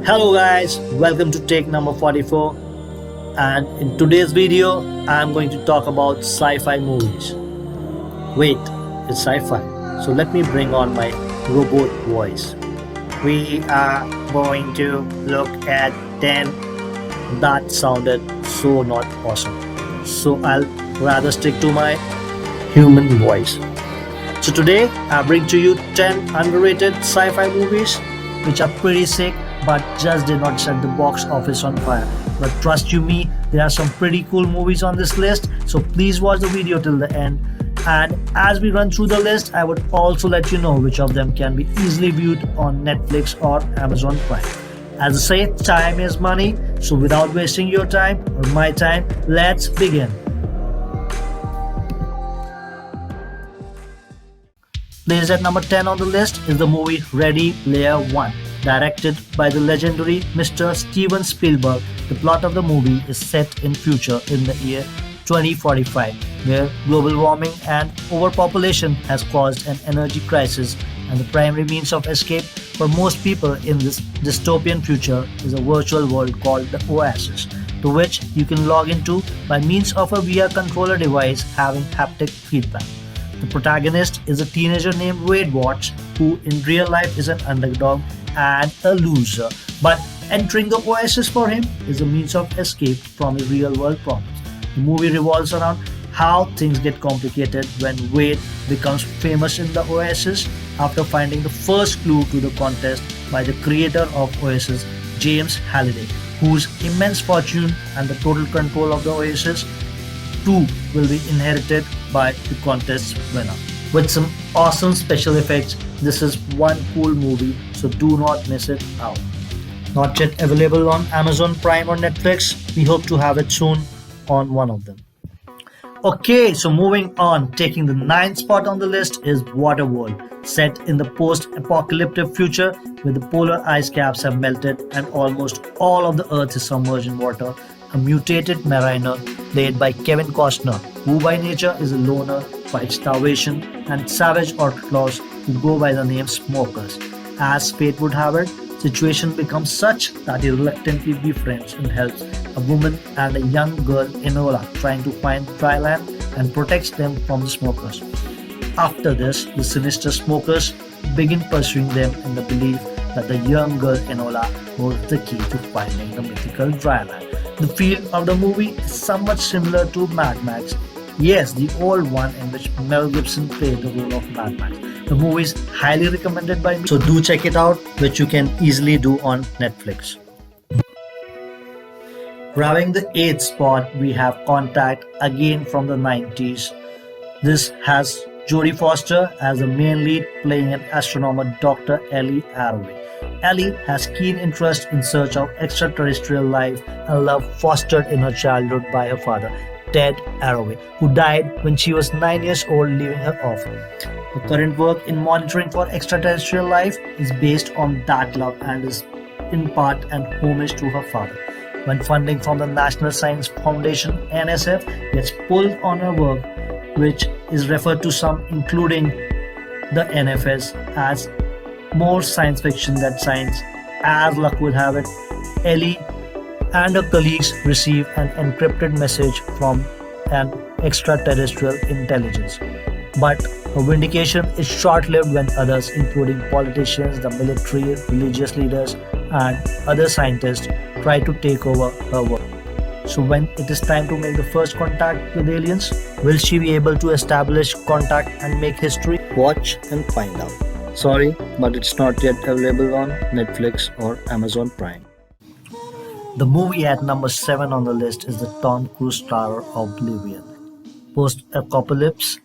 Hello guys, welcome to take number 44, and in today's video I'm going to talk about sci-fi movies. Wait, it's sci-fi. So let me bring on my robot voice. We are going to look at 10. That sounded so not awesome. So I'll rather stick to my human voice. So today I bring to you 10 underrated sci-fi movies which are pretty sick but just did not set the box office on fire. But trust you me, there are some pretty cool movies on this list, so please watch the video till the end. And as we run through the list, I would also let you know which of them can be easily viewed on Netflix or Amazon Prime. As I say, time is money, so without wasting your time or my time, let's begin. Placed at number 10 on the list is the movie Ready Player One. Directed by the legendary Mr. Steven Spielberg, the plot of the movie is set in future in the year 2045, where global warming and overpopulation has caused an energy crisis, and the primary means of escape for most people in this dystopian future is a virtual world called the Oasis, to which you can log into by means of a VR controller device having haptic feedback. The protagonist is a teenager named Wade Watts, who in real life is an underdog and a loser, but entering the Oasis for him is a means of escape from his real world problems. The movie revolves around how things get complicated when Wade becomes famous in the Oasis after finding the first clue to the contest by the creator of Oasis, James Halliday, whose immense fortune and the total control of the Oasis too will be inherited by the contest's winner. With some awesome special effects, this is one cool movie, so do not miss it out. Not yet available on Amazon Prime or Netflix, we hope to have it soon on one of them. Okay, so moving on, taking the ninth spot on the list is Waterworld, set in the post-apocalyptic future where the polar ice caps have melted and almost all of the earth is submerged in water. A mutated mariner played by Kevin Costner, who by nature is a loner, fights starvation and savage outlaws who go by the name Smokers. As fate would have it, situation becomes such that he reluctantly befriends and helps a woman and a young girl Enola trying to find dry land and protects them from the Smokers. After this, the sinister Smokers begin pursuing them in the belief that the young girl Enola holds the key to finding the mythical dry land. The feel of the movie is somewhat similar to Mad Max. Yes, the old one in which Mel Gibson played the role of Mad Max. The movie is highly recommended by me, so do check it out, which you can easily do on Netflix. Grabbing the 8th spot, we have Contact, again from the 90s. This has Jodie Foster as the main lead, playing an astronomer, Dr. Ellie Arroway. Ellie has keen interest in search of extraterrestrial life and love fostered in her childhood by her father, Ted Arroway, who died when she was 9 years old, leaving her orphan. Her current work in monitoring for extraterrestrial life is based on that love and is in part an homage to her father. When funding from the National Science Foundation (NSF) gets pulled on her work, which is referred to some, including the NFS, as more science fiction than science. As luck would have it, Ellie and her colleagues receive an encrypted message from an extraterrestrial intelligence. But her vindication is short-lived when others, including politicians, the military, religious leaders, and other scientists, try to take over her work. So when it is time to make the first contact with aliens, will she be able to establish contact and make history? Watch and find out. Sorry, but it's not yet available on Netflix or Amazon Prime. The movie at number 7 on the list is the Tom Cruise star Oblivion. Post-apocalypse,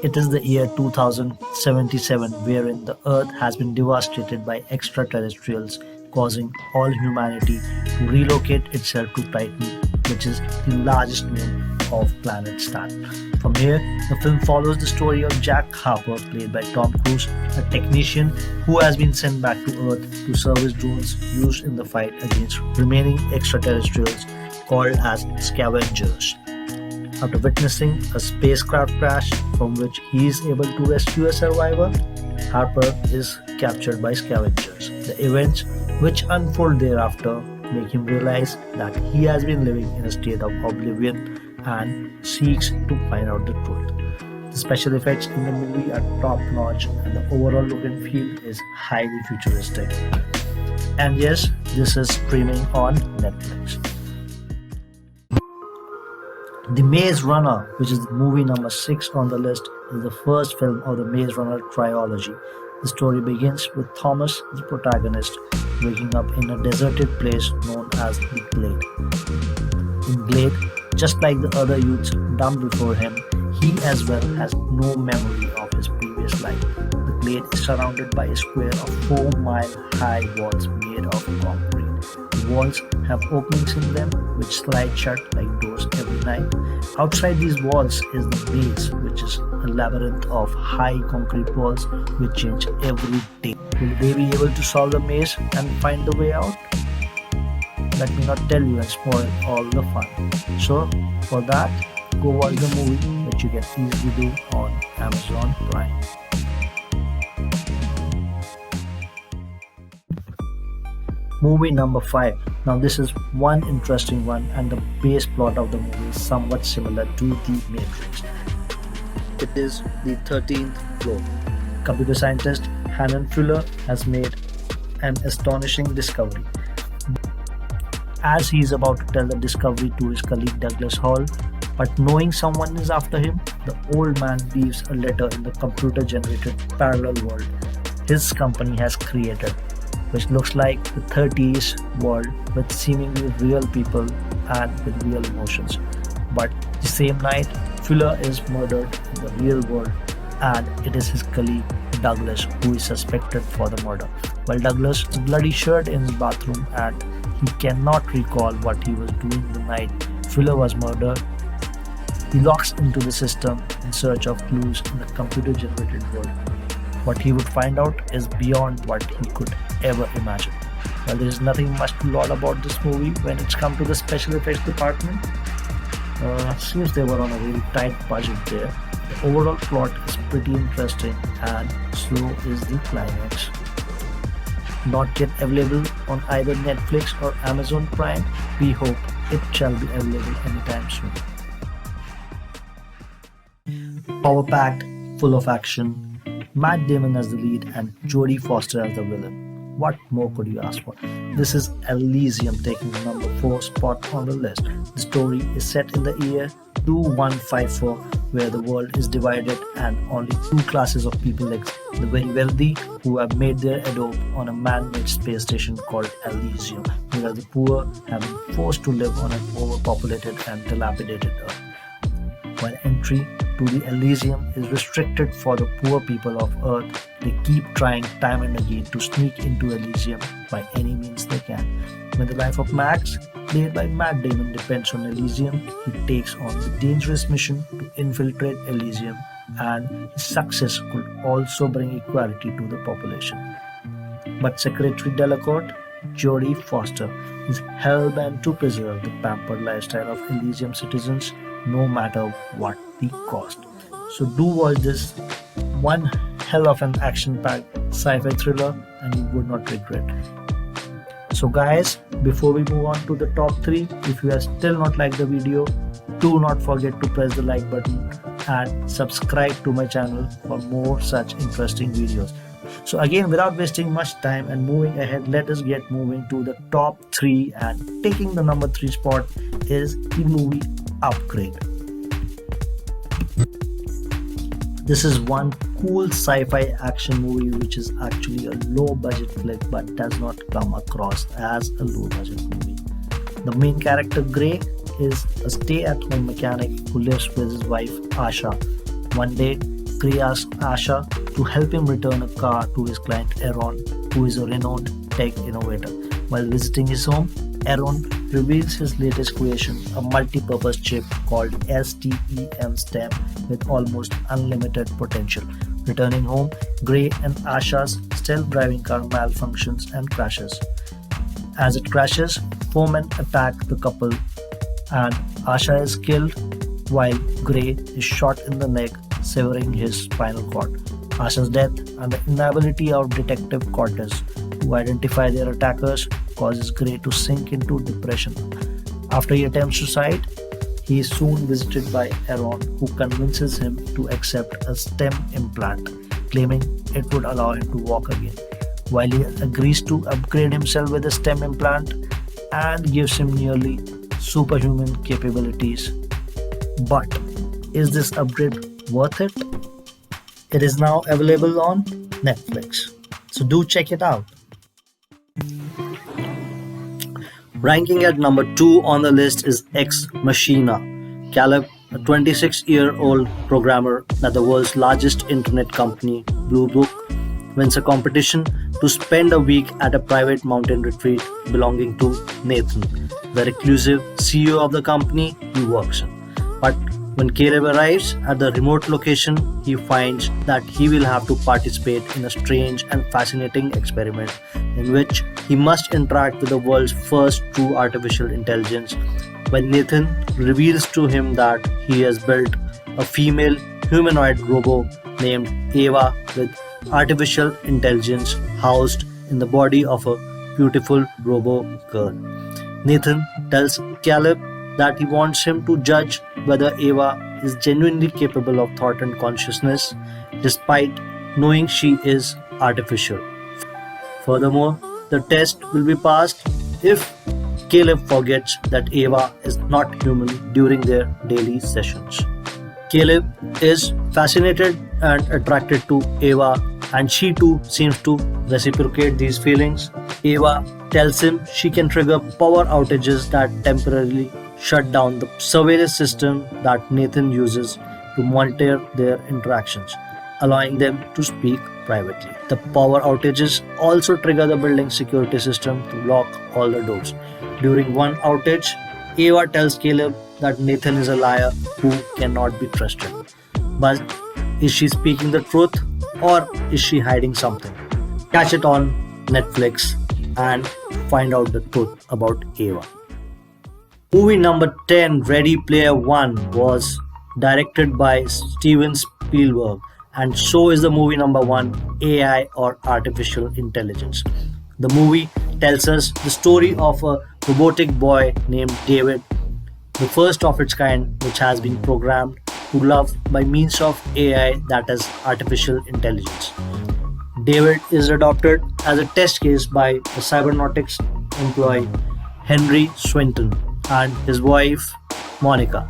it is the year 2077, wherein the Earth has been devastated by extraterrestrials, causing all humanity to relocate itself to Titan, which is the largest moon of planet Saturn. From here, the film follows the story of Jack Harper, played by Tom Cruise, a technician who has been sent back to Earth to service drones used in the fight against remaining extraterrestrials called as scavengers. After witnessing a spacecraft crash from which he is able to rescue a survivor, Harper is captured by scavengers. The events which unfold thereafter make him realize that he has been living in a state of oblivion and seeks to find out the truth. The special effects in the movie are top notch and the overall look and feel is highly futuristic. And yes, this is streaming on Netflix. The Maze Runner, which is movie number 6 on the list, is the first film of the Maze Runner trilogy. The story begins with Thomas, the protagonist, waking up in a deserted place known as the Glade. In Glade, just like the other youths done before him, he as well has no memory of his previous life. The Glade is surrounded by a square of 4-mile-high walls made of concrete. The walls have openings in them which slide shut like doors every night. Outside these walls is the maze, which is a labyrinth of high concrete walls which change every day. Will they be able to solve the maze and find the way out? Let me not tell you and spoil all the fun. So, for that, go watch the movie, which you can easily do on Amazon Prime. Movie number 5. Now this is one interesting one and the base plot of the movie is somewhat similar to The Matrix. It is the 13th floor. Computer scientist Hannon Fuller has made an astonishing discovery. As he is about to tell the discovery to his colleague Douglas Hall, but knowing someone is after him, the old man leaves a letter in the computer-generated parallel world his company has created, which looks like the 30s world with seemingly real people and with real emotions. But the same night, Fuller is murdered in the real world and it is his colleague Douglas who is suspected for the murder. While Douglas is bloody shirt in his bathroom and he cannot recall what he was doing the night Fuller was murdered, he locks into the system in search of clues in the computer-generated world. What he would find out is beyond what he could ever imagine. While there is nothing much to laud about this movie when it's come to the special effects department, since they were on a really tight budget there, the overall plot is pretty interesting and so is the climax. Not yet available on either Netflix or Amazon Prime, we hope it shall be available anytime soon. Power-packed, full of action, Matt Damon as the lead and Jodie Foster as the villain. What more could you ask for? This is Elysium taking the number 4 spot on the list. The story is set in the year 2154 where the world is divided and only 2 classes of people exist. The very wealthy who have made their abode on a man-made space station called Elysium, whereas the poor have been forced to live on an overpopulated and dilapidated earth. While entry to the Elysium is restricted for the poor people of Earth, they keep trying time and again to sneak into Elysium by any means they can. When the life of Max, played by Matt Damon, depends on Elysium, he takes on the dangerous mission to infiltrate Elysium, and his success could also bring equality to the population. But Secretary Delacourt, Jodie Foster, is hell-bent to preserve the pampered lifestyle of Elysium citizens no matter what the cost. So do watch this one hell of an action-packed sci-fi thriller and you would not regret. So guys, before we move on to the top 3, if you have still not liked the video, do not forget to press the like button and subscribe to my channel for more such interesting videos. So again, without wasting much time and moving ahead, let us get moving to the top 3, and taking the number 3 spot is the movie Upgrade. This is one cool sci-fi action movie which is actually a low budget flick but does not come across as a low budget movie. The main character Gray is a stay-at-home mechanic who lives with his wife Asha. One day, Gray asks Asha to help him return a car to his client Aaron, who is a renowned tech innovator. While visiting his home, Aaron reveals his latest creation, a multi-purpose chip called STEM STEM with almost unlimited potential. Returning home, Gray and Asha's stealth driving car malfunctions and crashes. As it crashes, 4 men attack the couple and Asha is killed while Gray is shot in the neck, severing his spinal cord. Asha's death and the inability of Detective Cortez to identify their attackers causes Gray to sink into depression. After he attempts suicide, he is soon visited by Aaron, who convinces him to accept a stem implant, claiming it would allow him to walk again. While he agrees to upgrade himself with a stem implant and gives him nearly superhuman capabilities. But is this upgrade worth it? It is now available on Netflix, so do check it out. Ranking at number 2 on the list is Ex Machina. Caleb, a 26-year-old programmer at the world's largest internet company, Blue Book, wins a competition to spend a week at a private mountain retreat belonging to Nathan, the reclusive CEO of the company he works in. But when Caleb arrives at the remote location, he finds that he will have to participate in a strange and fascinating experiment in which he must interact with the world's first true artificial intelligence. When Nathan reveals to him that he has built a female humanoid robot named Ava with artificial intelligence housed in the body of a beautiful robot girl. Nathan tells Caleb that he wants him to judge whether Ava is genuinely capable of thought and consciousness despite knowing she is artificial. Furthermore, the test will be passed if Caleb forgets that Ava is not human during their daily sessions. Caleb is fascinated and attracted to Ava, and she too seems to reciprocate these feelings. Ava tells him she can trigger power outages that temporarily shut down the surveillance system that Nathan uses to monitor their interactions, allowing them to speak privately. The power outages also trigger the building security system to lock all the doors. During one outage, Ava tells Caleb that Nathan is a liar who cannot be trusted. But is she speaking the truth or is she hiding something? Catch it on Netflix and find out the truth about Ava. Movie number 10, Ready Player One, was directed by Steven Spielberg, and so is the movie number 1, AI or Artificial Intelligence. The movie tells us the story of a robotic boy named David, the first of its kind which has been programmed to love by means of AI, that is artificial intelligence. David is adopted as a test case by a cybernautics employee, Henry Swinton, and his wife, Monica.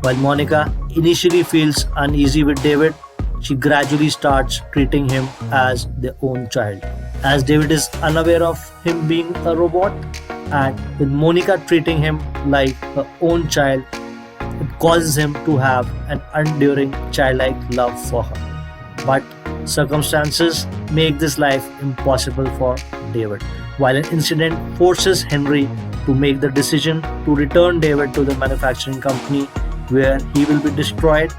While Monica initially feels uneasy with David, she gradually starts treating him as their own child, as David is unaware of him being a robot, and with Monica treating him like her own child, it causes him to have an enduring childlike love for her. But circumstances make this life impossible for David, while an incident forces Henry to make the decision to return David to the manufacturing company where he will be destroyed.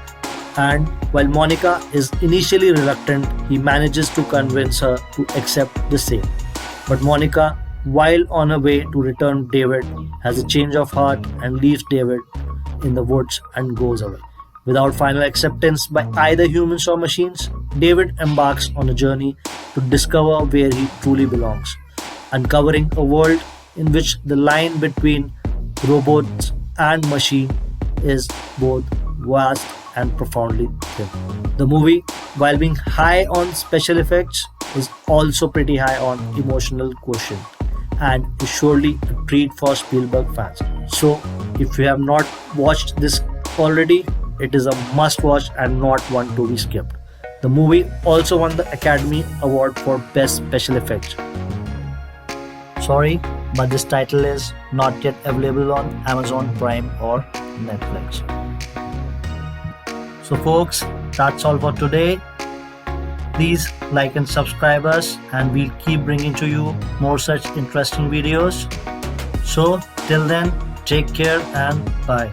And while Monica is initially reluctant, he manages to convince her to accept the same. But Monica, while on her way to return David, has a change of heart and leaves David in the woods and goes away. Without final acceptance by either humans or machines, David embarks on a journey to discover where he truly belongs, uncovering a world in which the line between robots and machine is both vast and profoundly thin. The movie, while being high on special effects, is also pretty high on emotional quotient and is surely a treat for Spielberg fans. So, if you have not watched this already, it is a must watch and not one to be skipped. The movie also won the Academy Award for Best Special Effects. Sorry, but this title is not yet available on Amazon Prime or Netflix. So folks, that's all for today. Please like and subscribe us, and we'll keep bringing to you more such interesting videos. So till then, take care and bye.